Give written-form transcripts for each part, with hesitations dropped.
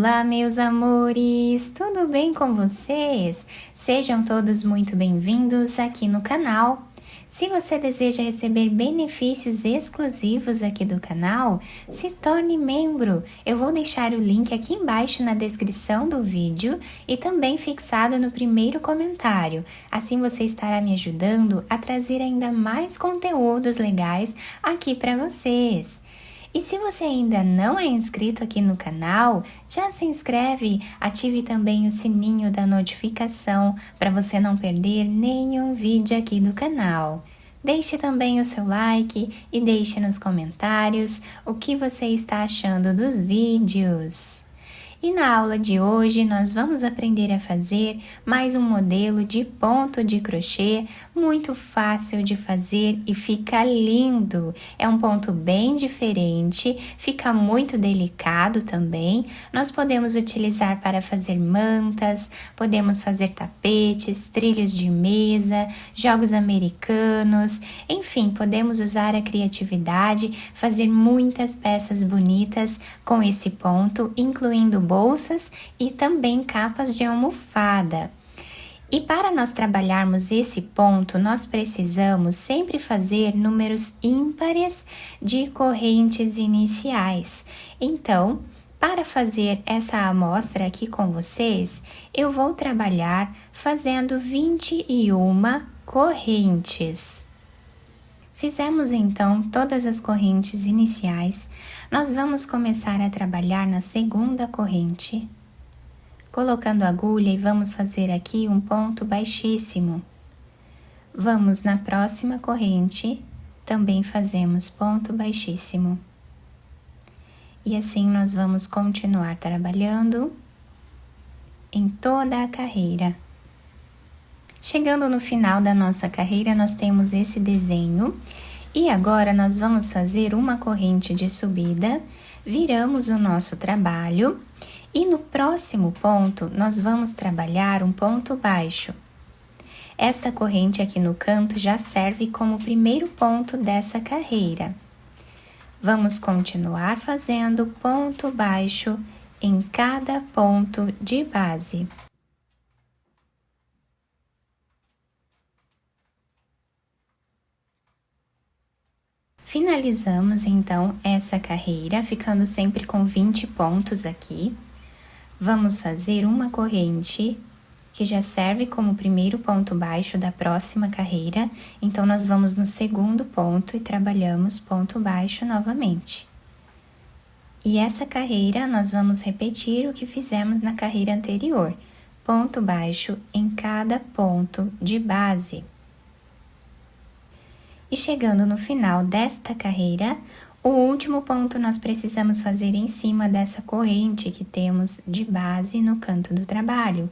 Olá, meus amores! Tudo bem com vocês? Sejam todos muito bem-vindos aqui no canal. Se você deseja receber benefícios exclusivos aqui do canal, se torne membro. Eu vou deixar o link aqui embaixo na descrição do vídeo e também fixado no primeiro comentário. Assim você estará me ajudando a trazer ainda mais conteúdos legais aqui para vocês. E se você ainda não é inscrito aqui no canal, já se inscreve, ative também o sininho da notificação para você não perder nenhum vídeo aqui do canal. Deixe também o seu like e deixe nos comentários o que você está achando dos vídeos. E na aula de hoje nós vamos aprender a fazer mais um modelo de ponto de crochê muito fácil de fazer e fica lindo. É um ponto bem diferente, fica muito delicado também. Nós podemos utilizar para fazer mantas, podemos fazer tapetes, trilhos de mesa, jogos americanos, enfim, podemos usar a criatividade, fazer muitas peças bonitas com esse ponto, incluindo bolsas e também capas de almofada. E para nós trabalharmos esse ponto, nós precisamos sempre fazer números ímpares de correntes iniciais. Então, para fazer essa amostra aqui com vocês, eu vou trabalhar fazendo 21 correntes. Fizemos então todas as correntes iniciais, nós vamos começar a trabalhar na segunda corrente, colocando a agulha e vamos fazer aqui um ponto baixíssimo. Vamos na próxima corrente, também fazemos ponto baixíssimo. E assim nós vamos continuar trabalhando em toda a carreira. Chegando no final da nossa carreira, nós temos esse desenho e agora nós vamos fazer uma corrente de subida, viramos o nosso trabalho e no próximo ponto nós vamos trabalhar um ponto baixo. Esta corrente aqui no canto já serve como primeiro ponto dessa carreira. Vamos continuar fazendo ponto baixo em cada ponto de base. Finalizamos então essa carreira, ficando sempre com 20 pontos aqui. Vamos fazer uma corrente que já serve como primeiro ponto baixo da próxima carreira, então nós vamos no segundo ponto e trabalhamos ponto baixo novamente. E essa carreira nós vamos repetir o que fizemos na carreira anterior, ponto baixo em cada ponto de base. E chegando no final desta carreira, o último ponto nós precisamos fazer em cima dessa corrente que temos de base no canto do trabalho.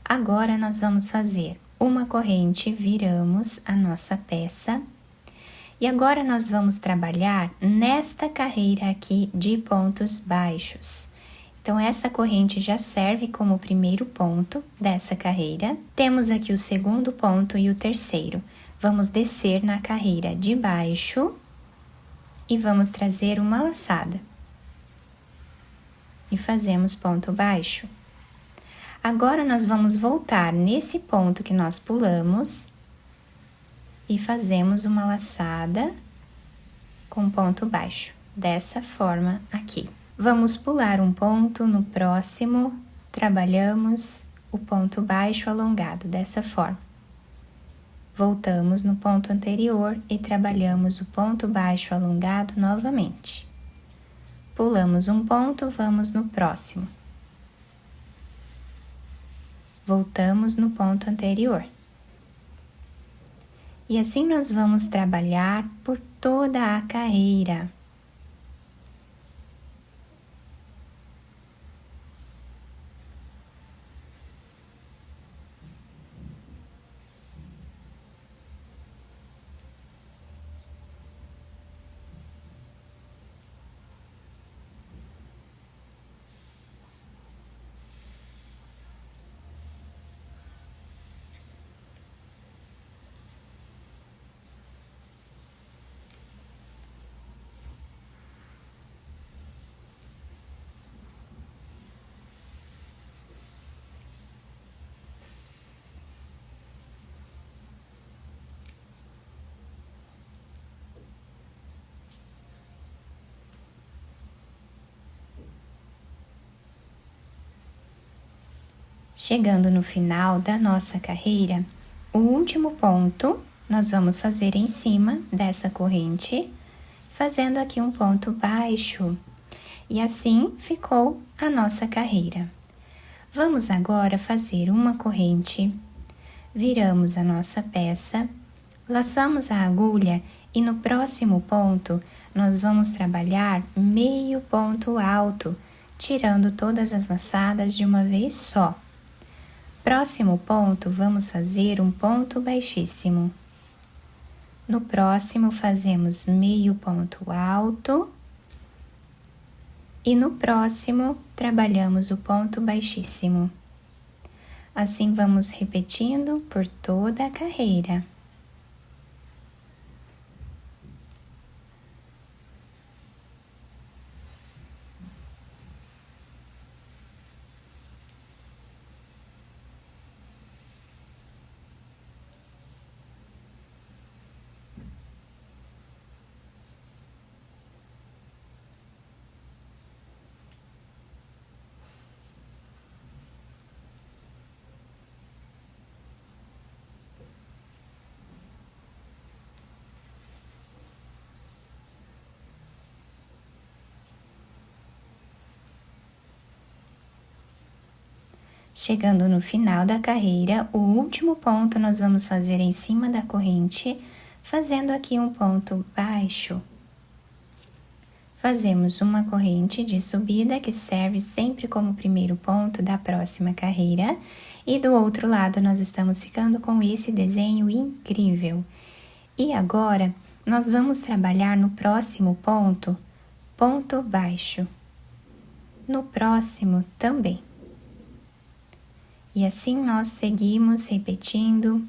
Agora nós vamos fazer uma corrente, viramos a nossa peça. E agora nós vamos trabalhar nesta carreira aqui de pontos baixos. Então, essa corrente já serve como o primeiro ponto dessa carreira. Temos aqui o segundo ponto e o terceiro. Vamos descer na carreira de baixo e vamos trazer uma laçada. E fazemos ponto baixo. Agora, nós vamos voltar nesse ponto que nós pulamos e fazemos uma laçada com ponto baixo, dessa forma aqui. Vamos pular um ponto no próximo, trabalhamos o ponto baixo alongado, dessa forma. Voltamos no ponto anterior e trabalhamos o ponto baixo alongado novamente. Pulamos um ponto, vamos no próximo. Voltamos no ponto anterior. E assim nós vamos trabalhar por toda a carreira. Chegando no final da nossa carreira, o último ponto nós vamos fazer em cima dessa corrente, fazendo aqui um ponto baixo. E assim ficou a nossa carreira. Vamos agora fazer uma corrente, viramos a nossa peça, laçamos a agulha e no próximo ponto nós vamos trabalhar meio ponto alto, tirando todas as laçadas de uma vez só. Próximo ponto, vamos fazer um ponto baixíssimo. No próximo, fazemos meio ponto alto. E no próximo, trabalhamos o ponto baixíssimo. Assim, vamos repetindo por toda a carreira. Chegando no final da carreira, o último ponto nós vamos fazer em cima da corrente, fazendo aqui um ponto baixo. Fazemos uma corrente de subida que serve sempre como primeiro ponto da próxima carreira, e do outro lado nós estamos ficando com esse desenho incrível. E agora, nós vamos trabalhar no próximo ponto, ponto baixo. No próximo também. E assim nós seguimos repetindo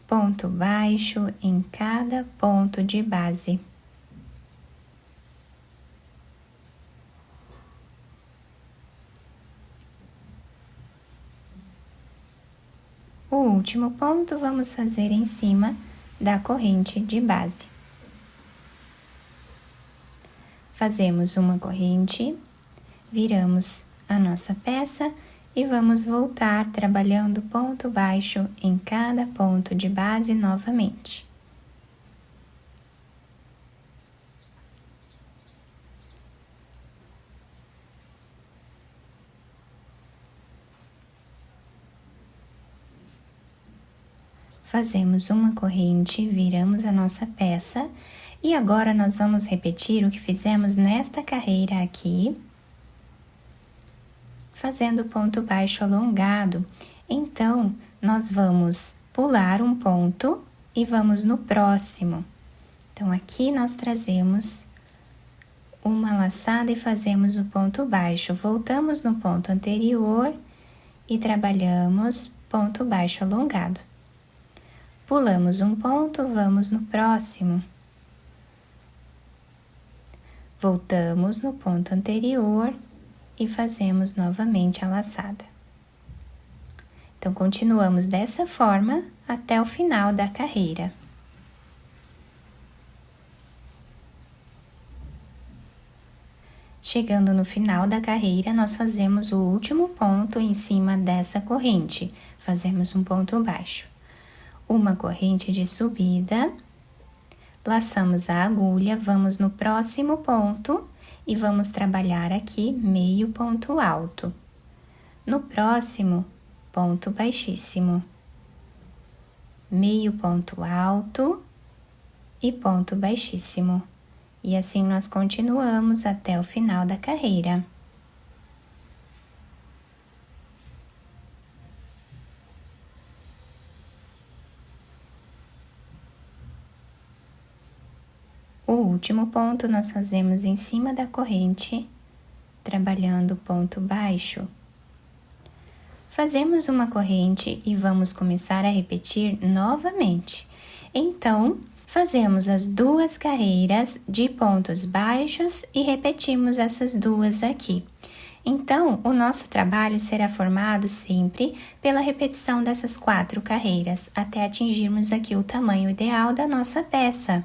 ponto baixo em cada ponto de base. O último ponto vamos fazer em cima da corrente de base. Fazemos uma corrente, viramos a nossa peça e vamos voltar trabalhando ponto baixo em cada ponto de base novamente. Fazemos uma corrente, viramos a nossa peça e agora nós vamos repetir o que fizemos nesta carreira aqui, fazendo ponto baixo alongado. Então, nós vamos pular um ponto e vamos no próximo. Então, aqui nós trazemos uma laçada e fazemos o ponto baixo. Voltamos no ponto anterior e trabalhamos ponto baixo alongado. Pulamos um ponto, vamos no próximo. Voltamos no ponto anterior e fazemos novamente a laçada. Então, continuamos dessa forma até o final da carreira. Chegando no final da carreira, nós fazemos o último ponto em cima dessa corrente. Fazemos um ponto baixo. Uma corrente de subida, laçamos a agulha, vamos no próximo ponto e vamos trabalhar aqui meio ponto alto. No próximo, ponto baixíssimo. Meio ponto alto e ponto baixíssimo. E assim nós continuamos até o final da carreira. O último ponto nós fazemos em cima da corrente, trabalhando ponto baixo. Fazemos uma corrente e vamos começar a repetir novamente. Então, fazemos as duas carreiras de pontos baixos e repetimos essas duas aqui. Então, o nosso trabalho será formado sempre pela repetição dessas 4 carreiras, até atingirmos aqui o tamanho ideal da nossa peça.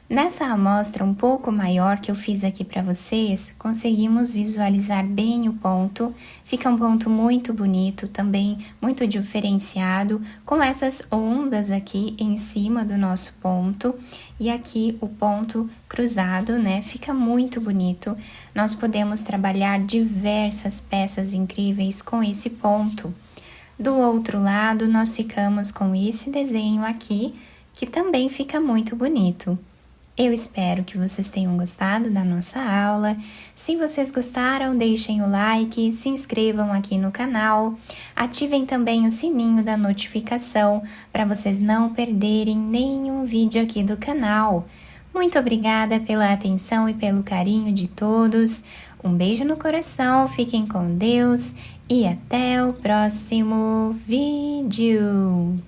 Nessa amostra um pouco maior que eu fiz aqui para vocês, conseguimos visualizar bem o ponto. Fica um ponto muito bonito, também muito diferenciado, com essas ondas aqui em cima do nosso ponto. E aqui o ponto cruzado, né? Fica muito bonito. Nós podemos trabalhar diversas peças incríveis com esse ponto. Do outro lado, nós ficamos com esse desenho aqui, que também fica muito bonito. Eu espero que vocês tenham gostado da nossa aula. Se vocês gostaram, deixem o like, se inscrevam aqui no canal, ativem também o sininho da notificação para vocês não perderem nenhum vídeo aqui do canal. Muito obrigada pela atenção e pelo carinho de todos. Um beijo no coração, fiquem com Deus e até o próximo vídeo.